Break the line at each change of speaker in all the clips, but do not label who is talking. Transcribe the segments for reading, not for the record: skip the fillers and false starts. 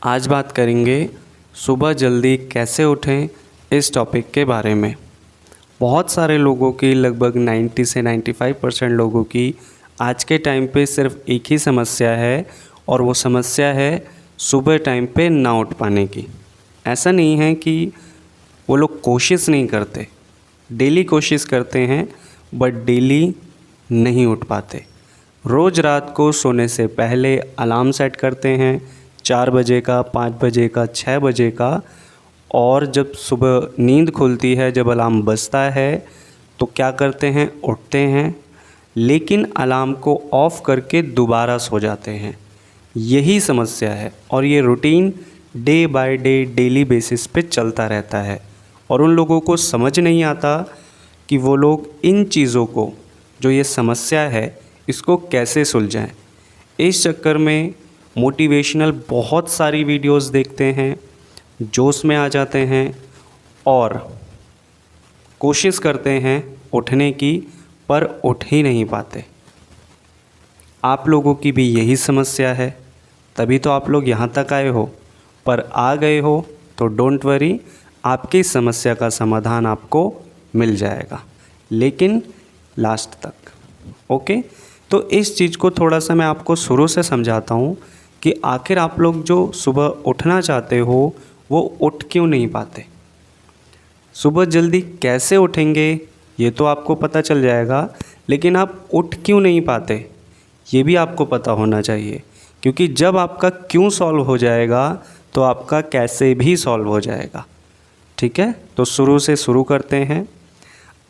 आज बात करेंगे सुबह जल्दी कैसे उठें इस टॉपिक के बारे में। बहुत सारे लोगों की लगभग 90 से 95% लोगों की आज के टाइम पे सिर्फ एक ही समस्या है और वो समस्या है सुबह टाइम पे ना उठ पाने की। ऐसा नहीं है कि वो लोग कोशिश नहीं करते, डेली कोशिश करते हैं बट डेली नहीं उठ पाते। रोज़ रात को सोने से पहले अलार्म सेट करते हैं 4 बजे का, 5 बजे का, 6 बजे का, और जब सुबह नींद खुलती है, जब अलार्म बजता है तो क्या करते हैं, उठते हैं, लेकिन अलार्म को ऑफ़ करके दोबारा सो जाते हैं। यही समस्या है और ये routine day by day daily basis पे चलता रहता है और उन लोगों को समझ नहीं आता कि वो लोग इन चीज़ों को, जो ये समस्या है, इसको कैसे सुलझाएं। इस चक्कर में मोटिवेशनल बहुत सारी वीडियोस देखते हैं, जोश में आ जाते हैं और कोशिश करते हैं उठने की, पर उठ ही नहीं पाते। आप लोगों की भी यही समस्या है, तभी तो आप लोग यहाँ तक आए हो। पर आ गए हो तो डोंट वरी, आपकी समस्या का समाधान आपको मिल जाएगा, लेकिन लास्ट तक। ओके, तो इस चीज़ को थोड़ा सा मैं आपको शुरू से समझाता हूँ कि आखिर आप लोग जो सुबह उठना चाहते हो वो उठ क्यों नहीं पाते। सुबह जल्दी कैसे उठेंगे ये तो आपको पता चल जाएगा, लेकिन आप उठ क्यों नहीं पाते ये भी आपको पता होना चाहिए, क्योंकि जब आपका क्यों सॉल्व हो जाएगा तो आपका कैसे भी सॉल्व हो जाएगा। ठीक है, तो शुरू से शुरू करते हैं।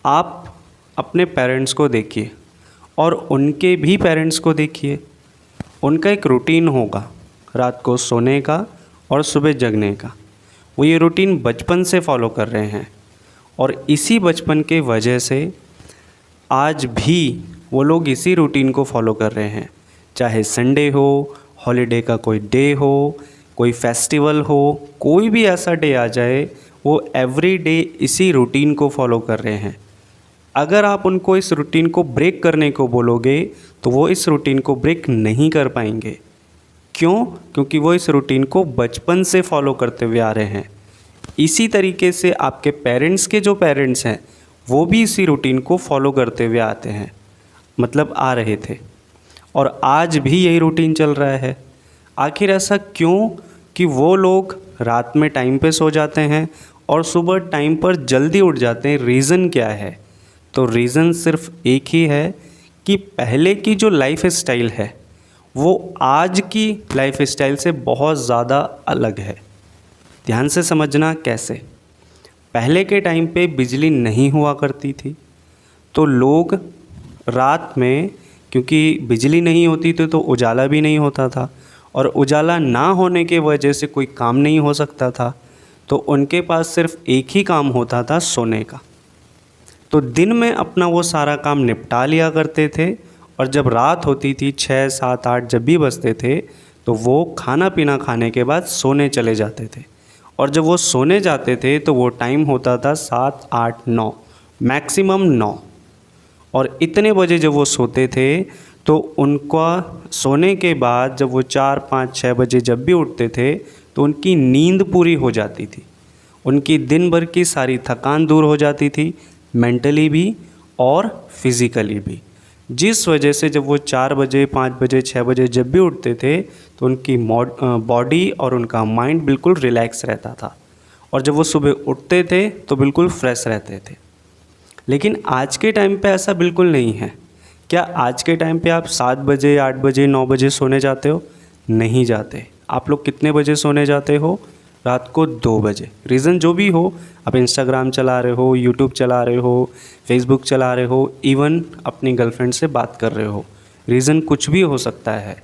आप अपने पेरेंट्स को देखिए और उनके भी पेरेंट्स को देखिए। उनका एक रूटीन होगा रात को सोने का और सुबह जगने का। वो ये रूटीन बचपन से फॉलो कर रहे हैं और इसी बचपन के वजह से आज भी वो लोग इसी रूटीन को फॉलो कर रहे हैं। चाहे संडे हो, हॉलीडे का कोई डे हो, कोई फेस्टिवल हो, कोई भी ऐसा डे आ जाए, वो एवरी डे इसी रूटीन को फॉलो कर रहे हैं। अगर आप उनको इस रूटीन को ब्रेक करने को बोलोगे तो वो इस रूटीन को ब्रेक नहीं कर पाएंगे। क्यों? क्योंकि वो इस रूटीन को बचपन से फॉलो करते हुए आ रहे हैं। इसी तरीके से आपके पेरेंट्स के जो पेरेंट्स हैं वो भी इसी रूटीन को फॉलो करते हुए आते हैं, मतलब आ रहे थे, और आज भी यही रूटीन चल रहा है। आखिर ऐसा क्यों कि वो लोग रात में टाइम पे सो जाते हैं और सुबह टाइम पर जल्दी उठ जाते हैं? रीज़न क्या है? तो रीज़न सिर्फ एक ही है कि पहले की जो लाइफ स्टाइल है वो आज की लाइफ स्टाइल से बहुत ज़्यादा अलग है। ध्यान से समझना कैसे। पहले के टाइम पे बिजली नहीं हुआ करती थी तो लोग रात में, क्योंकि बिजली नहीं होती थी तो उजाला भी नहीं होता था, और उजाला ना होने के वजह से कोई काम नहीं हो सकता था, तो उनके पास सिर्फ एक ही काम होता था, सोने का। तो दिन में अपना वो सारा काम निपटा लिया करते थे और जब रात होती थी 6, 7, 8 जब भी बजते थे तो वो खाना पीना खाने के बाद सोने चले जाते थे, और जब वो सोने जाते थे तो वो टाइम होता था 7, 8, 9, मैक्सिमम 9। और इतने बजे जब वो सोते थे तो उनका सोने के बाद जब वो 4, 5, 6 बजे जब भी उठते थे तो उनकी नींद पूरी हो जाती थी, उनकी दिन भर की सारी थकान दूर हो जाती थी, मेंटली भी और फिज़िकली भी। जिस वजह से जब वो 4 बजे, 5 बजे, 6 बजे जब भी उठते थे तो उनकी बॉडी और उनका माइंड बिल्कुल रिलैक्स रहता था, और जब वो सुबह उठते थे तो बिल्कुल फ्रेश रहते थे। लेकिन आज के टाइम पे ऐसा बिल्कुल नहीं है। क्या आज के टाइम पे आप 7 बजे, 8 बजे, 9 बजे सोने जाते हो? नहीं जाते। आप लोग कितने बजे सोने जाते हो? रात को 2 बजे। रीज़न जो भी हो, आप इंस्टाग्राम चला रहे हो, यूट्यूब चला रहे हो, फेसबुक चला रहे हो, इवन अपनी गर्लफ्रेंड से बात कर रहे हो, रीज़न कुछ भी हो सकता है,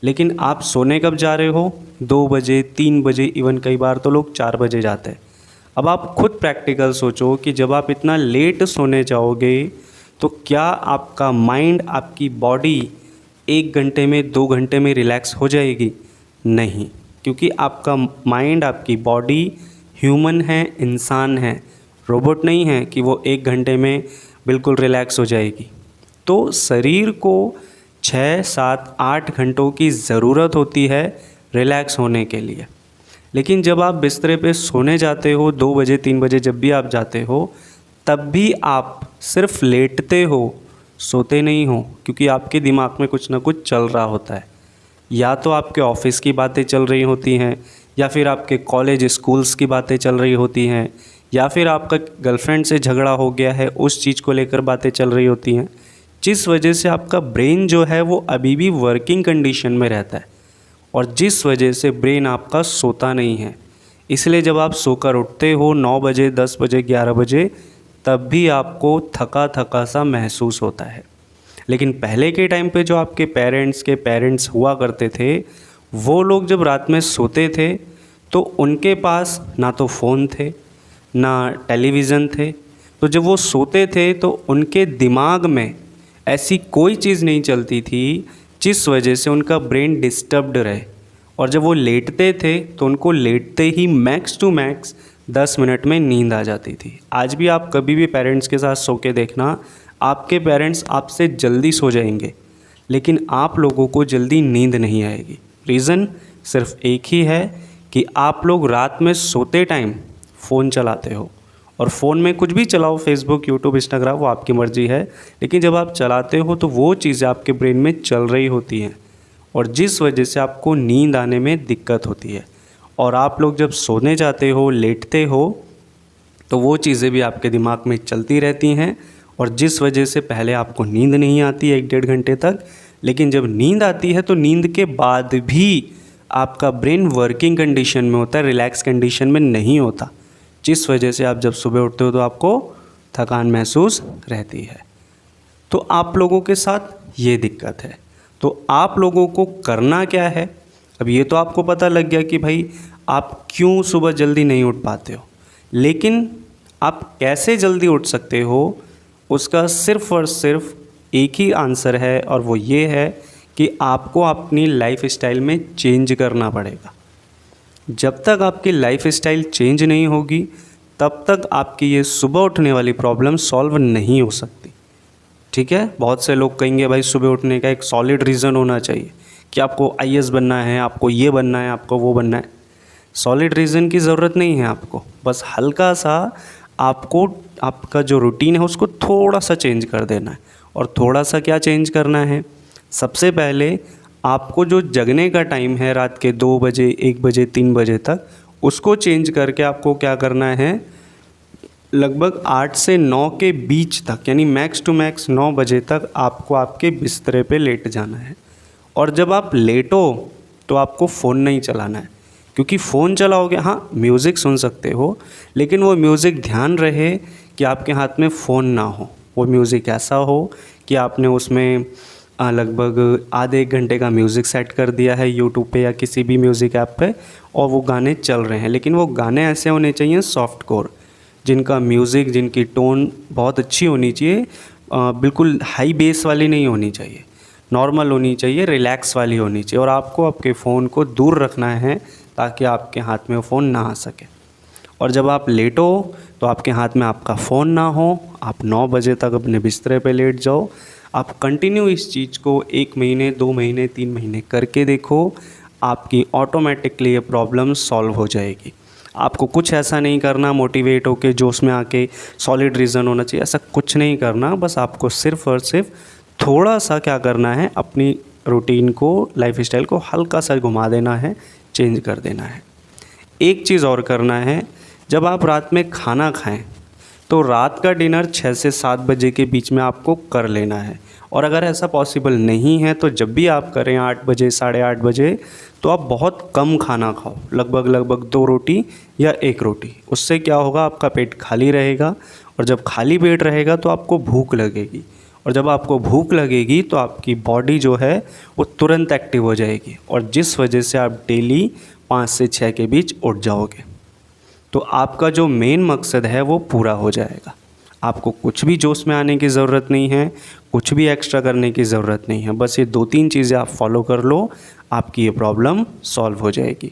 लेकिन आप सोने कब जा रहे हो? 2 बजे, 3 बजे, इवन कई बार तो लोग 4 बजे जाते हैं। अब आप खुद प्रैक्टिकल सोचो कि जब आप इतना लेट सोने जाओगे तो क्या आपका माइंड, आपकी बॉडी 1 घंटे में, 2 घंटे में रिलैक्स हो जाएगी? नहीं, क्योंकि आपका माइंड, आपकी बॉडी ह्यूमन है, इंसान है, रोबोट नहीं है कि वो 1 घंटे में बिल्कुल रिलैक्स हो जाएगी। तो शरीर को 6, 7, 8 घंटों की ज़रूरत होती है रिलैक्स होने के लिए। लेकिन जब आप बिस्तरे पे सोने जाते हो 2 बजे 3 बजे जब भी आप जाते हो, तब भी आप सिर्फ लेटते हो, सोते नहीं हो, क्योंकि आपके दिमाग में कुछ ना कुछ चल रहा होता है। या तो आपके ऑफिस की बातें चल रही होती हैं, या फिर आपके कॉलेज स्कूल्स की बातें चल रही होती हैं, या फिर आपका गर्लफ्रेंड से झगड़ा हो गया है उस चीज़ को लेकर बातें चल रही होती हैं, जिस वजह से आपका ब्रेन जो है वो अभी भी वर्किंग कंडीशन में रहता है, और जिस वजह से ब्रेन आपका सोता नहीं है। इसलिए जब आप सोकर उठते हो 9 बजे 10 बजे 11 बजे, तब भी आपको थका थका सा महसूस होता है। लेकिन पहले के टाइम पे जो आपके पेरेंट्स हुआ करते थे, वो लोग जब रात में सोते थे तो उनके पास ना तो फ़ोन थे ना टेलीविज़न थे। तो जब वो सोते थे तो उनके दिमाग में ऐसी कोई चीज़ नहीं चलती थी जिस वजह से उनका ब्रेन डिस्टर्ब्ड रहे। और जब वो लेटते थे तो उनको लेटते ही मैक्स टू मैक्स 10 मिनट में नींद आ जाती थी। आज भी आप कभी भी पेरेंट्स के साथ सो के देखना, आपके पेरेंट्स आपसे जल्दी सो जाएंगे, लेकिन आप लोगों को जल्दी नींद नहीं आएगी। रीज़न सिर्फ एक ही है कि आप लोग रात में सोते टाइम फ़ोन चलाते हो, और फ़ोन में कुछ भी चलाओ, फेसबुक यूट्यूब इंस्टाग्राम, वो आपकी मर्ज़ी है, लेकिन जब आप चलाते हो तो वो चीज़ें आपके ब्रेन में चल रही होती हैं, और जिस वजह से आपको नींद आने में दिक्कत होती है। और आप लोग जब सोने जाते हो, लेटते हो, तो वो चीज़ें भी आपके दिमाग में चलती रहती हैं, और जिस वजह से पहले आपको नींद नहीं आती 1-1.5 घंटे तक, लेकिन जब नींद आती है तो नींद के बाद भी आपका ब्रेन वर्किंग कंडीशन में होता है, रिलैक्स कंडीशन में नहीं होता, जिस वजह से आप जब सुबह उठते हो तो आपको थकान महसूस रहती है। तो आप लोगों के साथ ये दिक्कत है। तो आप लोगों को करना क्या है? अब ये तो आपको पता लग गया कि भाई आप क्यों सुबह जल्दी नहीं उठ पाते हो, लेकिन आप कैसे जल्दी उठ सकते हो, उसका सिर्फ़ और सिर्फ एक ही आंसर है, और वो ये है कि आपको अपनी लाइफ स्टाइल में चेंज करना पड़ेगा। जब तक आपकी लाइफ स्टाइल चेंज नहीं होगी, तब तक आपकी ये सुबह उठने वाली प्रॉब्लम सॉल्व नहीं हो सकती। ठीक है, बहुत से लोग कहेंगे भाई सुबह उठने का एक सॉलिड रीज़न होना चाहिए कि आपको आईएएस बनना है, आपको ये बनना है, आपको वो बनना है। सॉलिड रीज़न की ज़रूरत नहीं है आपको, बस हल्का सा आपको आपका जो रूटीन है उसको थोड़ा सा चेंज कर देना है। और थोड़ा सा क्या चेंज करना है? सबसे पहले आपको जो जगने का टाइम है रात के 2 बजे 1 बजे 3 बजे तक, उसको चेंज करके आपको क्या करना है, लगभग 8 से 9 के बीच तक, यानी मैक्स टू मैक्स 9 बजे तक आपको आपके बिस्तरे पे लेट जाना है। और जब आप लेटो तो आपको फ़ोन नहीं चलाना है, क्योंकि फ़ोन चलाओगे, हाँ म्यूज़िक सुन सकते हो, लेकिन वो म्यूज़िक ध्यान रहे कि आपके हाथ में फ़ोन ना हो। वो म्यूज़िक ऐसा हो कि आपने उसमें लगभग आधे 1 घंटे का म्यूज़िक सेट कर दिया है यूट्यूब पे या किसी भी म्यूज़िक ऐप पे, और वो गाने चल रहे हैं, लेकिन वो गाने ऐसे होने चाहिए सॉफ्ट कोर, जिनका म्यूज़िक, जिनकी टोन बहुत अच्छी होनी चाहिए, बिल्कुल हाई बेस वाली नहीं होनी चाहिए, नॉर्मल होनी चाहिए, रिलैक्स वाली होनी चाहिए। और आपको आपके फ़ोन को दूर रखना है ताकि आपके हाथ में फ़ोन ना आ सके। और जब आप लेटो तो आपके हाथ में आपका फ़ोन ना हो, आप 9 बजे तक अपने बिस्तरे पे लेट जाओ। आप कंटिन्यू इस चीज़ को 1 महीने 2 महीने 3 महीने करके देखो, आपकी ऑटोमेटिकली ये प्रॉब्लम सॉल्व हो जाएगी। आपको कुछ ऐसा नहीं करना मोटिवेट होके जोश में आके सॉलिड रीज़न होना चाहिए, ऐसा कुछ नहीं करना। बस आपको सिर्फ़ और सिर्फ थोड़ा सा क्या करना है, अपनी रूटीन को, लाइफ स्टाइल को हल्का सा घुमा देना है, चेंज कर देना है। एक चीज़ और करना है, जब आप रात में खाना खाएं तो रात का डिनर 6 से 7 बजे के बीच में आपको कर लेना है। और अगर ऐसा पॉसिबल नहीं है तो जब भी आप करें 8 बजे 8:30 बजे, तो आप बहुत कम खाना खाओ, लगभग 2 रोटी या 1 रोटी। उससे क्या होगा, आपका पेट खाली रहेगा, और जब खाली पेट रहेगा तो आपको भूख लगेगी, और जब आपको भूख लगेगी तो आपकी बॉडी जो है वो तुरंत एक्टिव हो जाएगी, और जिस वजह से आप डेली 5 से 6 के बीच उठ जाओगे। तो आपका जो मेन मकसद है वो पूरा हो जाएगा। आपको कुछ भी जोश में आने की ज़रूरत नहीं है, कुछ भी एक्स्ट्रा करने की ज़रूरत नहीं है। बस ये 2-3 चीज़ें आप फॉलो कर लो, आपकी ये प्रॉब्लम सॉल्व हो जाएगी।